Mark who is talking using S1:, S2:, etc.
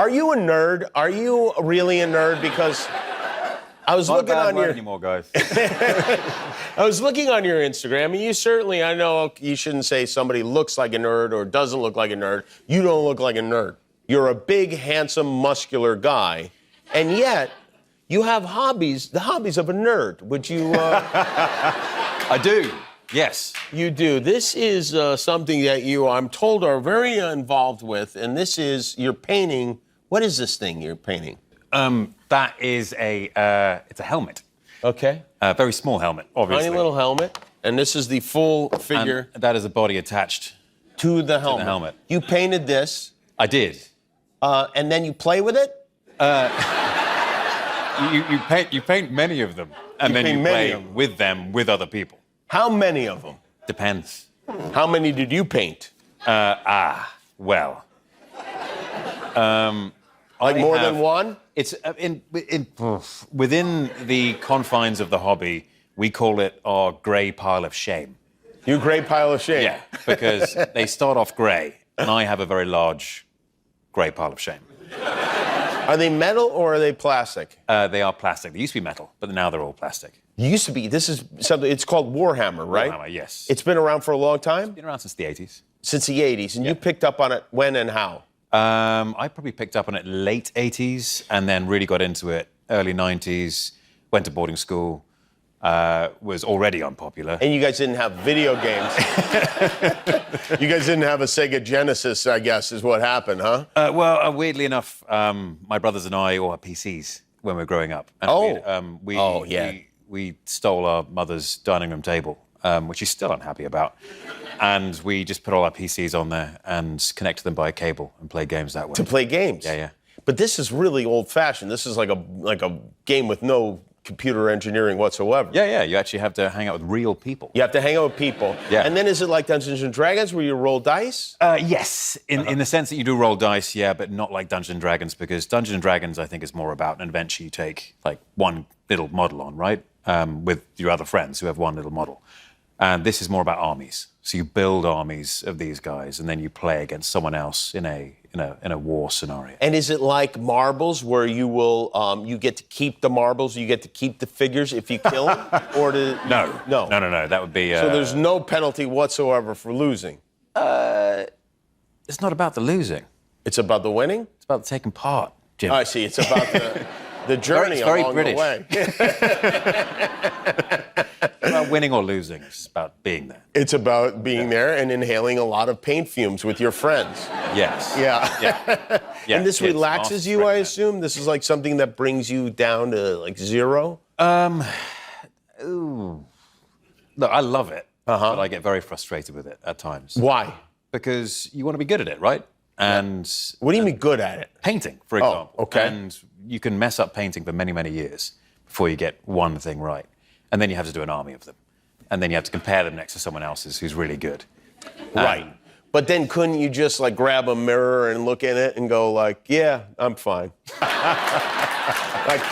S1: Are you a nerd? Are you really a nerd? Because I was looking on your
S2: anymore, guys.
S1: I was looking on your Instagram, and you certainly, I know you shouldn't say somebody looks like a nerd or doesn't look like a nerd. You don't look like a nerd. You're a big, handsome, muscular guy, and yet you have hobbies, the hobbies of a nerd. Would you?
S2: I do. Yes.
S1: You do. This is something that you, I'm told, are very involved with, and this is, you're painting. What is this thing you're painting?
S2: That is it's a helmet.
S1: Okay.
S2: A very small helmet, obviously.
S1: Tiny little helmet, and this is the full figure.
S2: And that is a body attached
S1: to the helmet. You painted this.
S2: I did.
S1: And then you play with it?
S2: You paint many of them, and then you play with them with other people.
S1: How many of them?
S2: Depends.
S1: How many did you paint?
S2: Well.
S1: Like more than one?
S2: It's within the confines of the hobby, we call it our grey pile of shame.
S1: Your grey pile of shame?
S2: Yeah, because they start off grey, and I have a very large grey pile of shame.
S1: Are they metal or are they plastic?
S2: They are plastic. They used to be metal, but now they're all plastic.
S1: Used to be. This is something, it's called Warhammer, right?
S2: Warhammer, yes.
S1: It's been around for a long time?
S2: It's been around since the 80s.
S1: Since the 80s. And you picked up on it when and how?
S2: I probably picked up on it late 80s and then really got into it early 90s, went to boarding school, was already unpopular.
S1: And you guys didn't have video games. You guys didn't have a Sega Genesis, I guess, is what happened, huh?
S2: Well, weirdly enough, my brothers and I all had PCs when we were growing up. And we stole our mother's dining room table, which she's still unhappy about. And we just put all our PCs on there and connected them by a cable and play games that way.
S1: To play games?
S2: Yeah, yeah.
S1: But this is really old-fashioned. This is like a game with no computer engineering whatsoever.
S2: Yeah, yeah. You actually have to hang out with real people.
S1: You have to hang out with people.
S2: Yeah.
S1: And then is it like Dungeons & Dragons where you roll dice?
S2: Yes, in the sense that you do roll dice, yeah, but not like Dungeons & Dragons, because Dungeons & Dragons, I think, is more about an adventure you take like one little model on, right? With your other friends who have one little model. And this is more about armies. So you build armies of these guys, and then you play against someone else in a war scenario.
S1: And is it like marbles, where you will you get to keep the marbles, you get to keep the figures if you kill them, or
S2: No. That would be.
S1: So there's no penalty whatsoever for losing.
S2: It's not about the losing.
S1: It's about the winning.
S2: It's about taking part, Jim.
S1: I see. It's about the journey along the way.
S2: It's about winning or losing. It's about being there.
S1: It's about being there and inhaling a lot zero fumes with your friends.
S2: Yes.
S1: Yeah. And this relaxes you, I assume? This is like something that brings you down to like zero?
S2: Look, I love it, but I get very frustrated with it at times.
S1: Why?
S2: Because you want to be good at it, right? And
S1: what do you mean good at it?
S2: Painting, for example.
S1: Oh, okay.
S2: And you can mess up painting for many, many years before you get one thing right. And then you have to do an army of them. And then you have to compare them next to someone else's who's really good.
S1: Right. But then couldn't you just like grab a mirror and look in it and go like, yeah, I'm fine. Like,